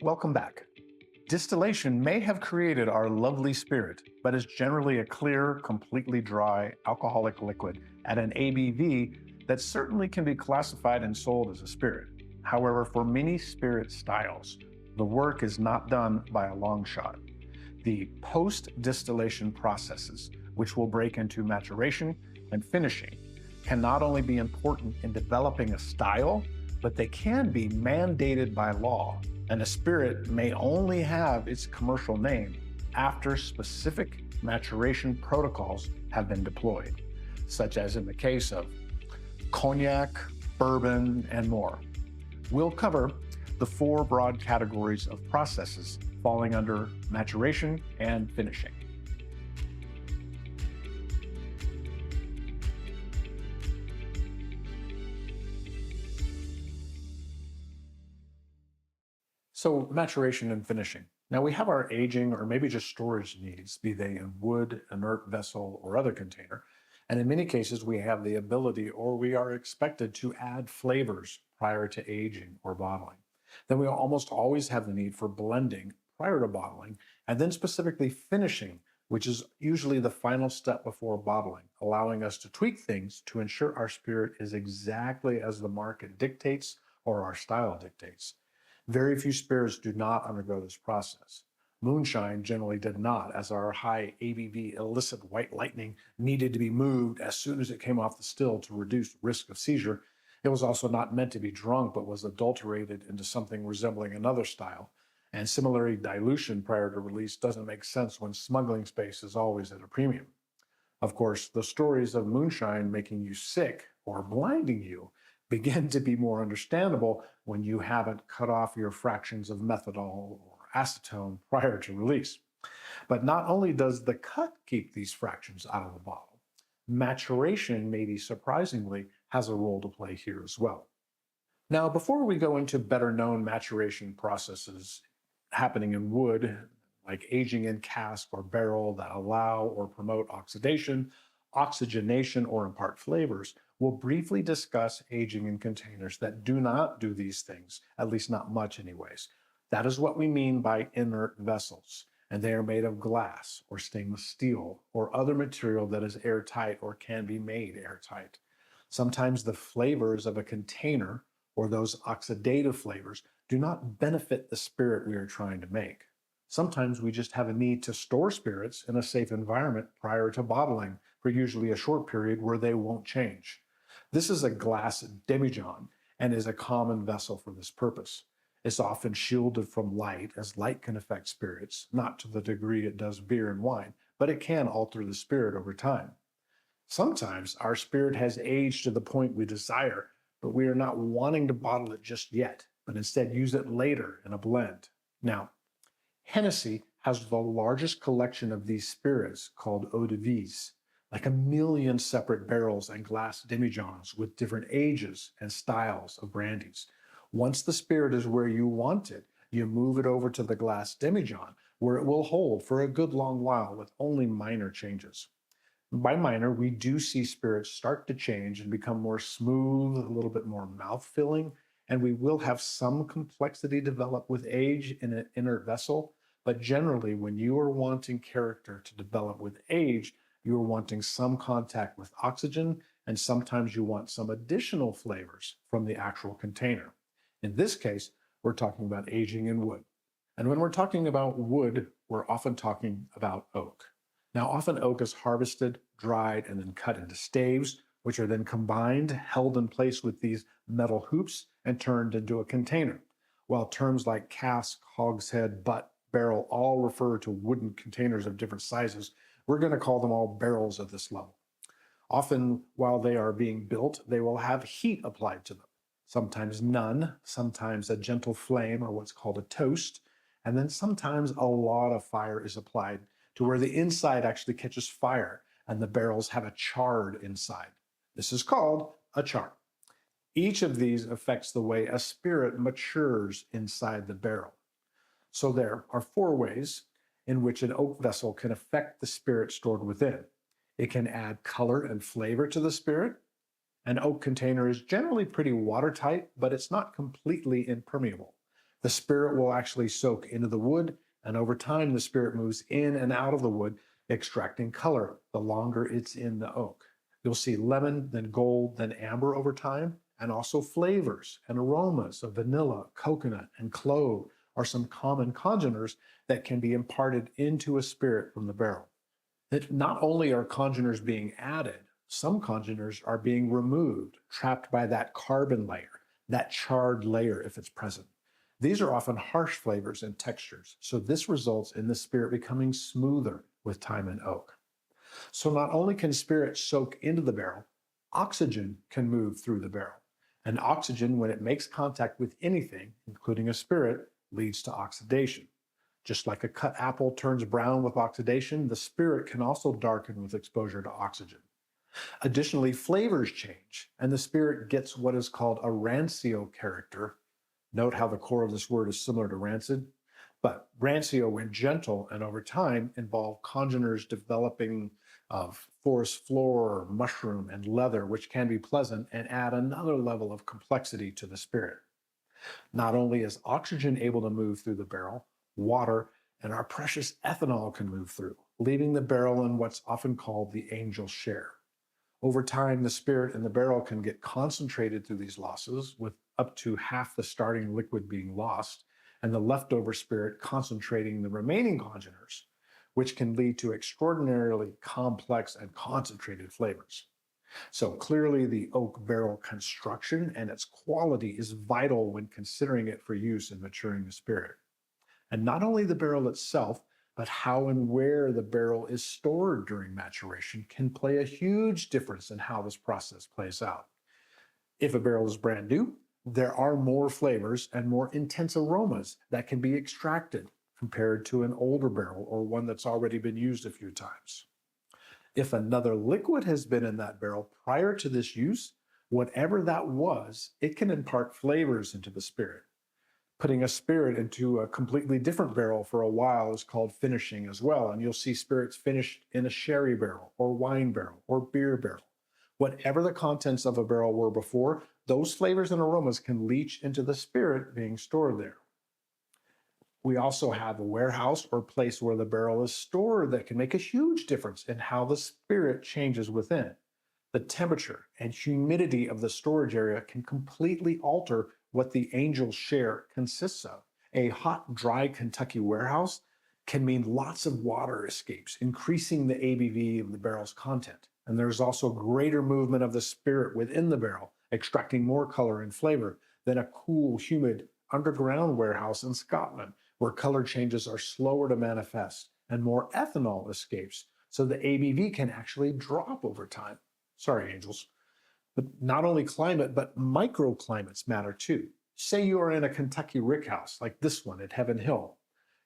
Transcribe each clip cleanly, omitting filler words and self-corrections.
Welcome back. Distillation may have created our lovely spirit, but is generally a clear, completely dry, alcoholic liquid at an ABV that certainly can be classified and sold as a spirit. However, for many spirit styles, the work is not done by a long shot. The post-distillation processes, which will break into maturation and finishing, can not only be important in developing a style, but they can be mandated by law, and a spirit may only have its commercial name after specific maturation protocols have been deployed, such as in the case of cognac, bourbon, and more. We'll cover the four broad categories of processes falling under maturation and finishing. So maturation and finishing. Now we have our aging or maybe just storage needs, be they in wood, inert vessel, or other container. And in many cases, we have the ability or we are expected to add flavors prior to aging or bottling. Then we almost always have the need for blending prior to bottling, and then specifically finishing, which is usually the final step before bottling, allowing us to tweak things to ensure our spirit is exactly as the market dictates or our style dictates. Very few spirits do not undergo this process. Moonshine generally did not, as our high ABV illicit white lightning needed to be moved as soon as it came off the still to reduce risk of seizure. It was also not meant to be drunk, but was adulterated into something resembling another style. And similarly, dilution prior to release doesn't make sense when smuggling space is always at a premium. Of course, the stories of moonshine making you sick or blinding you begin to be more understandable when you haven't cut off your fractions of methadol or acetone prior to release. But not only does the cut keep these fractions out of the bottle, maturation, maybe surprisingly, has a role to play here as well. Now, before we go into better known maturation processes happening in wood, like aging in cask or barrel that allow or promote oxidation, oxygenation, or impart flavors, we'll briefly discuss aging in containers that do not do these things, at least not much anyways. That is what we mean by inert vessels, and they are made of glass or stainless steel or other material that is airtight or can be made airtight. Sometimes the flavors of a container or those oxidative flavors do not benefit the spirit we are trying to make. Sometimes we just have a need to store spirits in a safe environment prior to bottling for usually a short period where they won't change. This is a glass demijohn and is a common vessel for this purpose. It's often shielded from light, as light can affect spirits, not to the degree it does beer and wine, but it can alter the spirit over time. Sometimes our spirit has aged to the point we desire, but we are not wanting to bottle it just yet, but instead use it later in a blend. Now, Hennessy has the largest collection of these spirits called eau de vie, like 1,000,000 separate barrels and glass demijohns with different ages and styles of brandies. Once the spirit is where you want it, you move it over to the glass demijohn, where it will hold for a good long while with only minor changes. By minor, we do see spirits start to change and become more smooth, a little bit more mouth-filling, and we will have some complexity develop with age in an inert vessel. But generally, when you are wanting character to develop with age, you are wanting some contact with oxygen, and sometimes you want some additional flavors from the actual container. In this case, we're talking about aging in wood. And when we're talking about wood, we're often talking about oak. Now, often oak is harvested, dried, and then cut into staves, which are then combined, held in place with these metal hoops, and turned into a container. While terms like cask, hogshead, butt, barrel all refer to wooden containers of different sizes, we're going to call them all barrels at this level. Often, while they are being built, they will have heat applied to them. Sometimes none, sometimes a gentle flame or what's called a toast, and then sometimes a lot of fire is applied to where the inside actually catches fire and the barrels have a chard inside. This is called a char. Each of these affects the way a spirit matures inside the barrel. So there are four ways in which an oak vessel can affect the spirit stored within. It can add color and flavor to the spirit. An oak container is generally pretty watertight, but it's not completely impermeable. The spirit will actually soak into the wood, and over time, the spirit moves in and out of the wood, extracting color the longer it's in the oak. You'll see lemon, then gold, then amber over time, and also flavors and aromas of vanilla, coconut, and clove are some common congeners that can be imparted into a spirit from the barrel. That not only are congeners being added, some congeners are being removed, trapped by that carbon layer, that charred layer if it's present. These are often harsh flavors and textures, so this results in the spirit becoming smoother with time in oak. So not only can spirit soak into the barrel, oxygen can move through the barrel. And oxygen, when it makes contact with anything, including a spirit, leads to oxidation. Just like a cut apple turns brown with oxidation, the spirit can also darken with exposure to oxygen. Additionally, flavors change, and the spirit gets what is called a rancio character. Note how the core of this word is similar to rancid. But rancio, when gentle and over time, involve congeners developing of forest floor, mushroom, and leather, which can be pleasant and add another level of complexity to the spirit. Not only is oxygen able to move through the barrel, water and our precious ethanol can move through, leaving the barrel in what's often called the angel share. Over time, the spirit in the barrel can get concentrated through these losses, with up to half the starting liquid being lost, and the leftover spirit concentrating the remaining congeners, which can lead to extraordinarily complex and concentrated flavors. So clearly, the oak barrel construction and its quality is vital when considering it for use in maturing the spirit. And not only the barrel itself, but how and where the barrel is stored during maturation can play a huge difference in how this process plays out. If a barrel is brand new, there are more flavors and more intense aromas that can be extracted compared to an older barrel or one that's already been used a few times. If another liquid has been in that barrel prior to this use, whatever that was, it can impart flavors into the spirit. Putting a spirit into a completely different barrel for a while is called finishing as well, and you'll see spirits finished in a sherry barrel or wine barrel or beer barrel. Whatever the contents of a barrel were before, those flavors and aromas can leach into the spirit being stored there. We also have a warehouse or place where the barrel is stored that can make a huge difference in how the spirit changes within. The temperature and humidity of the storage area can completely alter what the angel share consists of. A hot, dry Kentucky warehouse can mean lots of water escapes, increasing the ABV of the barrel's content. And there's also greater movement of the spirit within the barrel, extracting more color and flavor than a cool, humid, underground warehouse in Scotland, where color changes are slower to manifest and more ethanol escapes, so the ABV can actually drop over time. Sorry, angels. But not only climate, but microclimates matter too. Say you are in a Kentucky rickhouse like this one at Heaven Hill.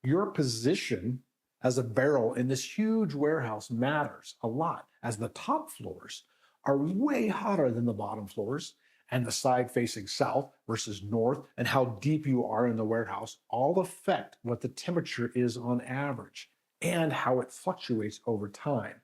Your position as a barrel in this huge warehouse matters a lot, as the top floors are way hotter than the bottom floors, and the side facing south versus north and how deep you are in the warehouse all affect what the temperature is on average and how it fluctuates over time.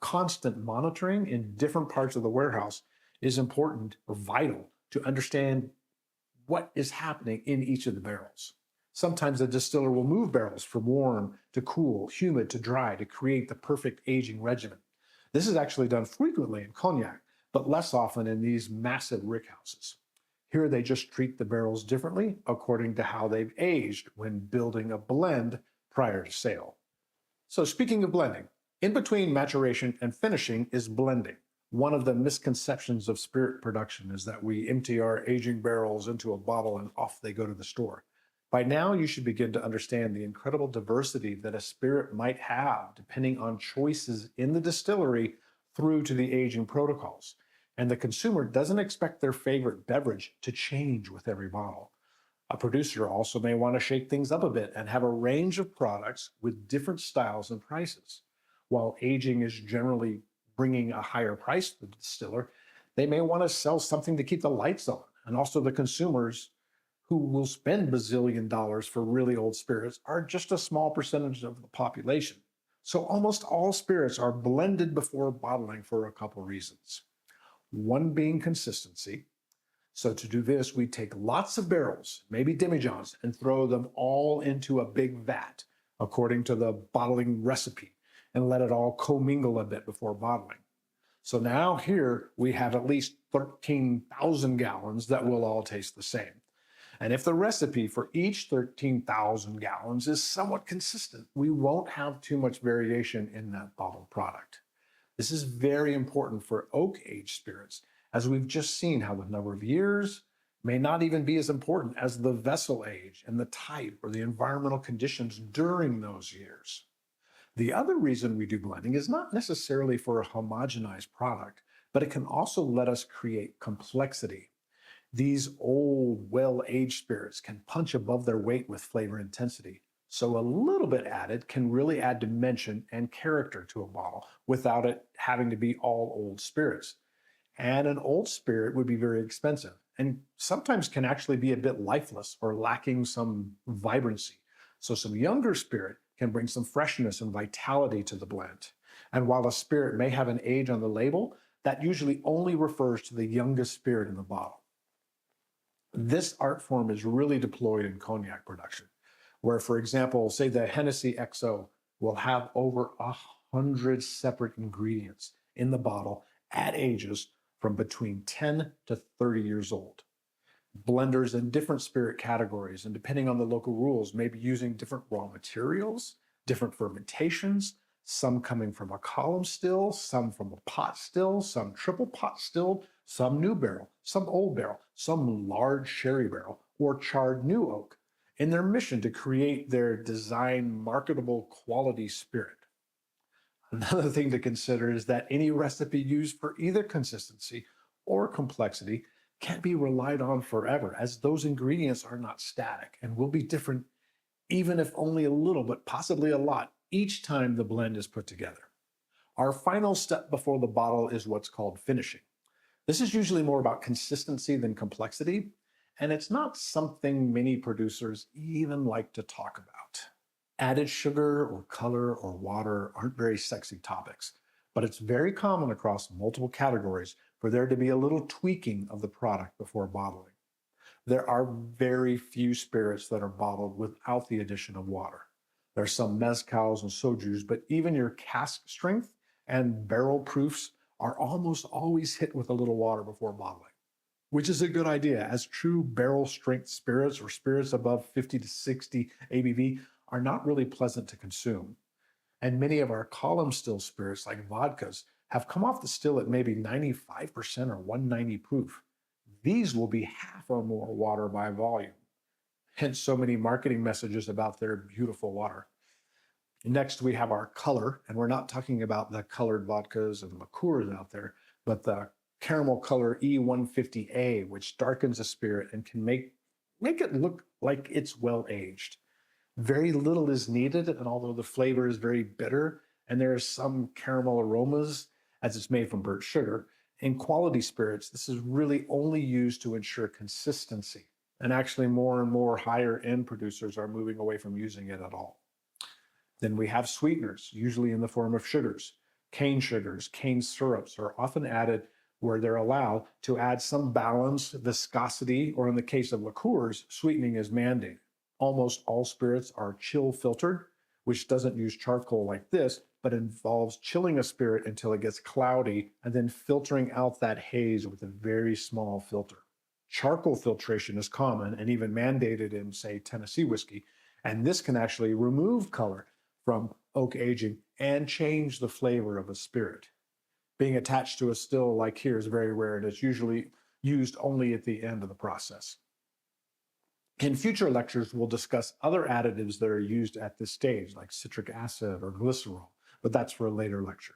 Constant monitoring in different parts of the warehouse is important or vital to understand what is happening in each of the barrels. Sometimes a distiller will move barrels from warm to cool, humid to dry to create the perfect aging regimen. This is actually done frequently in cognac, but less often in these massive rickhouses. Here they just treat the barrels differently according to how they've aged when building a blend prior to sale. So speaking of blending, in between maturation and finishing is blending. One of the misconceptions of spirit production is that we empty our aging barrels into a bottle and off they go to the store. By now, you should begin to understand the incredible diversity that a spirit might have depending on choices in the distillery through to the aging protocols. And the consumer doesn't expect their favorite beverage to change with every bottle. A producer also may want to shake things up a bit and have a range of products with different styles and prices. While aging is generally bringing a higher price to the distiller, they may want to sell something to keep the lights on. And also the consumers who will spend bazillion dollars for really old spirits are just a small percentage of the population. So almost all spirits are blended before bottling for a couple reasons. One being consistency, So to do this, we take lots of barrels, maybe demijohns, and throw them all into a big vat, according to the bottling recipe, and let it all commingle a bit before bottling. So now here we have at least 13,000 gallons that will all taste the same. And if the recipe for each 13,000 gallons is somewhat consistent, we won't have too much variation in that bottled product. This is very important for oak-aged spirits, as we've just seen how the number of years may not even be as important as the vessel age and the type or the environmental conditions during those years. The other reason we do blending is not necessarily for a homogenized product, but it can also let us create complexity. These old, well-aged spirits can punch above their weight with flavor intensity. So a little bit added can really add dimension and character to a bottle without it having to be all old spirits. And an old spirit would be very expensive and sometimes can actually be a bit lifeless or lacking some vibrancy. So some younger spirit can bring some freshness and vitality to the blend. And while a spirit may have an age on the label, that usually only refers to the youngest spirit in the bottle. This art form is really deployed in cognac production, where, for example, say the Hennessy XO will have over 100 separate ingredients in the bottle at ages from between 10 to 30 years old. Blenders in different spirit categories, and depending on the local rules, may be using different raw materials, different fermentations, some coming from a column still, some from a pot still, some triple pot stilled, some new barrel, some old barrel, some large sherry barrel, or charred new oak, in their mission to create their design marketable quality spirit. Another thing to consider is that any recipe used for either consistency or complexity can't be relied on forever, as those ingredients are not static and will be different, even if only a little, but possibly a lot, each time the blend is put together. Our final step before the bottle is what's called finishing. This is usually more about consistency than complexity, and it's not something many producers even like to talk about. Added sugar or color or water aren't very sexy topics, but it's very common across multiple categories for there to be a little tweaking of the product before bottling. There are very few spirits that are bottled without the addition of water. There are some mezcals and sojus, but even your cask strength and barrel proofs are almost always hit with a little water before bottling, which is a good idea, as true barrel strength spirits or spirits above 50 to 60 ABV are not really pleasant to consume. And many of our column still spirits, like vodkas, have come off the still at maybe 95% or 190 proof. These will be half or more water by volume, hence so many marketing messages about their beautiful water. Next, we have our color, and we're not talking about the colored vodkas and liqueurs out there, but the caramel color E150A, which darkens a spirit and can make it look like it's well aged. Very little is needed, and although the flavor is very bitter, and there are some caramel aromas as it's made from burnt sugar, in quality spirits, this is really only used to ensure consistency. And actually more and more higher end producers are moving away from using it at all. Then we have sweeteners, usually in the form of sugars. Cane sugars, cane syrups are often added where they're allowed to add some balance, viscosity, or in the case of liqueurs, sweetening is mandated. Almost all spirits are chill filtered, which doesn't use charcoal like this, but involves chilling a spirit until it gets cloudy and then filtering out that haze with a very small filter. Charcoal filtration is common and even mandated in, say, Tennessee whiskey, and this can actually remove color from oak aging and change the flavor of a spirit. Being attached to a still like here is very rare, and it's usually used only at the end of the process. In future lectures, we'll discuss other additives that are used at this stage, like citric acid or glycerol, but that's for a later lecture.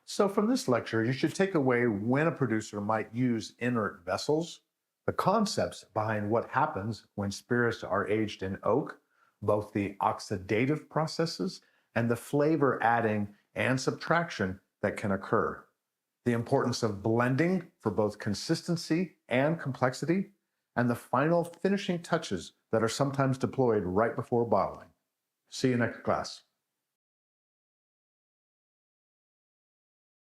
So from this lecture, you should take away when a producer might use inert vessels, the concepts behind what happens when spirits are aged in oak, both the oxidative processes and the flavor adding and subtraction that can occur, the importance of blending for both consistency and complexity, and the final finishing touches that are sometimes deployed right before bottling. See you next class.